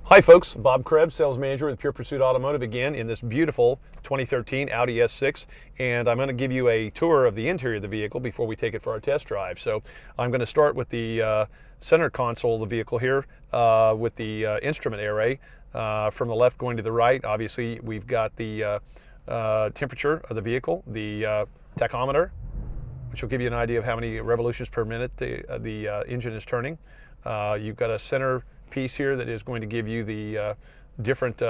Hi folks, Bob Krebs, Sales Manager with Pure Pursuit Automotive again in this beautiful 2013 Audi S6, and I'm going to give you a tour of the interior of the vehicle before we take it for our test drive. So I'm going to start with the center console of the vehicle here with the instrument array. From the left going to the right, obviously we've got the temperature of the vehicle, the tachometer, which will give you an idea of how many revolutions per minute the engine is turning. You've got a center piece here that is going to give you the different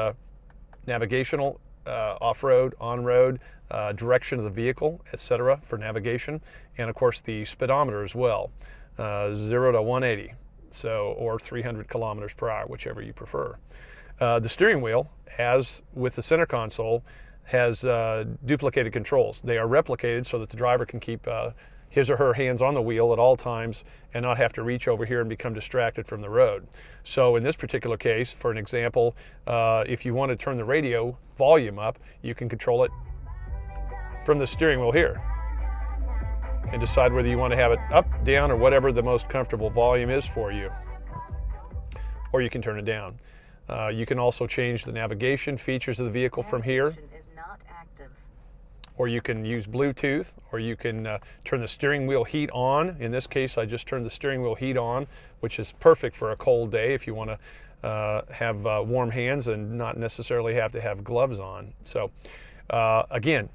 navigational, off-road, on-road, direction of the vehicle, etc. for navigation, and of course the speedometer as well, 0 to 180, or 300 kilometers per hour, whichever you prefer. The steering wheel, as with the center console, has duplicated controls. They are replicated so that the driver can keep his or her hands on the wheel at all times and not have to reach over here and become distracted from the road. So in this particular case, for an example, if you want to turn the radio volume up, you can control it from the steering wheel here and decide whether you want to have it up, down, or whatever the most comfortable volume is for you. Or you can turn it down. You can also change the navigation features of the vehicle from here. Or you can use Bluetooth, or you can turn the steering wheel heat on. In this case, I just turned the steering wheel heat on, which is perfect for a cold day if you want to have warm hands and not necessarily have to have gloves on. So again,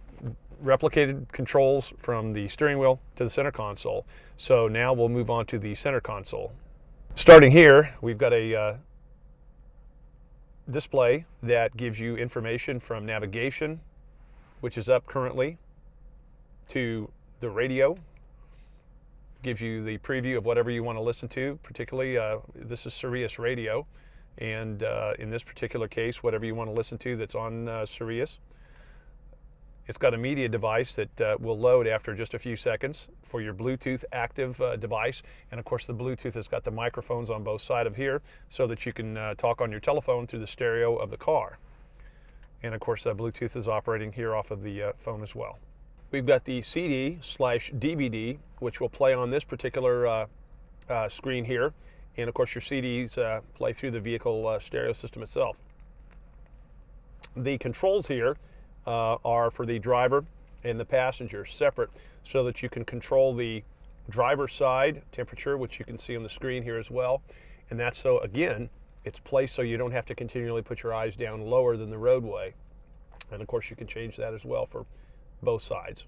replicated controls from the steering wheel to the center console. So now we'll move on to the center console. Starting here, we've got a display that gives you information from navigation, which is up currently, to the radio. Gives you the preview of whatever you want to listen to, particularly this is Sirius radio, and in this particular case, whatever you want to listen to that's on Sirius. It's got a media device that will load after just a few seconds for your Bluetooth active device, and of course the Bluetooth has got the microphones on both sides of here so that you can talk on your telephone through the stereo of the car. And of course, Bluetooth is operating here off of the phone as well. We've got the CD/DVD, which will play on this particular screen here. And of course, your CDs play through the vehicle stereo system itself. The controls here are for the driver and the passenger separate, so that you can control the driver's side temperature, which you can see on the screen here as well. And that's so, again, it's placed so you don't have to continually put your eyes down lower than the roadway. And of course you can change that as well for both sides.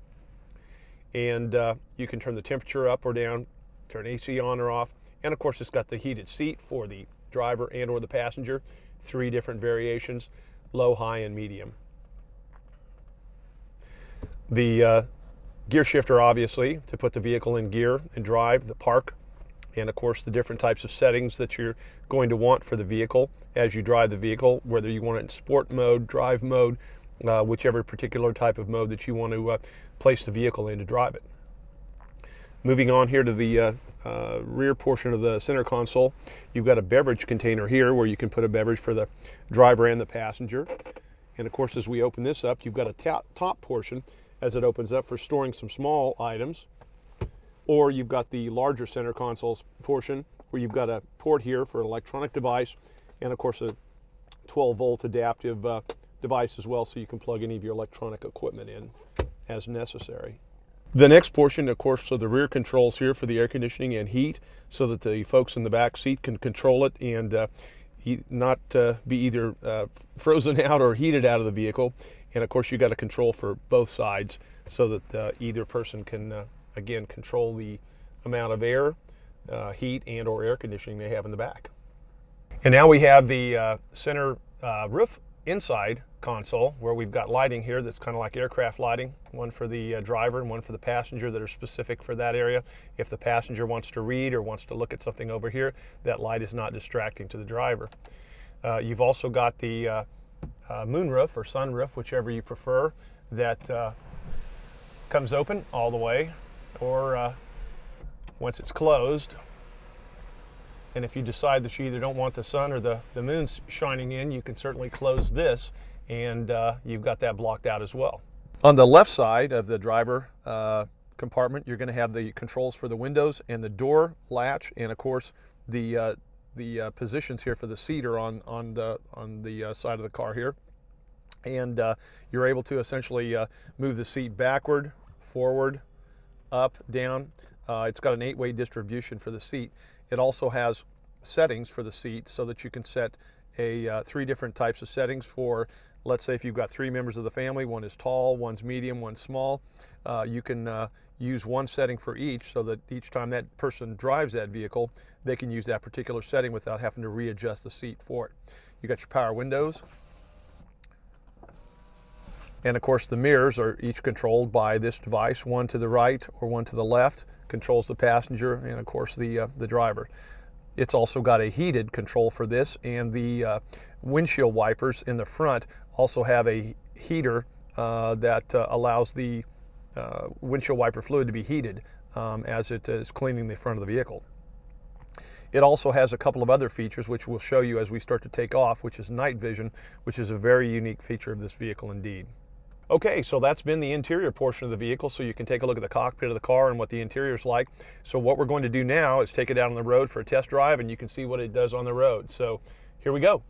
And you can turn the temperature up or down, turn AC on or off. And of course it's got the heated seat for the driver and or the passenger. 3 different variations, low, high, and medium. The gear shifter, obviously, to put the vehicle in gear and drive, the park, and of course the different types of settings that you're going to want for the vehicle as you drive the vehicle, whether you want it in sport mode, drive mode, whichever particular type of mode that you want to place the vehicle in to drive it. Moving on here to the rear portion of the center console, you've got a beverage container here where you can put a beverage for the driver and the passenger. And of course, as we open this up, you've got a top portion as it opens up for storing some small items. Or you've got the larger center console portion where you've got a port here for an electronic device, and of course a 12-volt adaptive device as well, so you can plug any of your electronic equipment in as necessary. The next portion, of course, are the rear controls here for the air conditioning and heat, so that the folks in the back seat can control it and not be either frozen out or heated out of the vehicle. And of course you've got a control for both sides so that either person can again control the amount of air, heat, and or air conditioning they have in the back. And now we have the center roof inside console, where we've got lighting here that's kind of like aircraft lighting, one for the driver and one for the passenger that are specific for that area. If the passenger wants to read or wants to look at something over here, that light is not distracting to the driver. You've also got the moonroof or sunroof, whichever you prefer, that comes open all the way, or once it's closed. And if you decide that you either don't want the sun or the moon shining in, you can certainly close this, and you've got that blocked out as well. On the left side of the driver compartment, you're going to have the controls for the windows and the door latch, and of course the positions here for the seat are on the side of the car here, and you're able to essentially move the seat backward, forward, up, down. It's got an 8-way distribution for the seat. It also has settings for the seat so that you can set 3 different types of settings for, let's say if you've got 3 members of the family, one is tall, one's medium, one's small. You can use one setting for each so that each time that person drives that vehicle, they can use that particular setting without having to readjust the seat for it. You got your power windows. And of course the mirrors are each controlled by this device. One to the right or one to the left controls the passenger and of course the driver. It's also got a heated control for this, and the windshield wipers in the front also have a heater that allows the windshield wiper fluid to be heated as it is cleaning the front of the vehicle. It also has a couple of other features which we'll show you as we start to take off, which is night vision, which is a very unique feature of this vehicle indeed. Okay, so that's been the interior portion of the vehicle, so you can take a look at the cockpit of the car and what the interior is like. So what we're going to do now is take it out on the road for a test drive, and you can see what it does on the road. So here we go.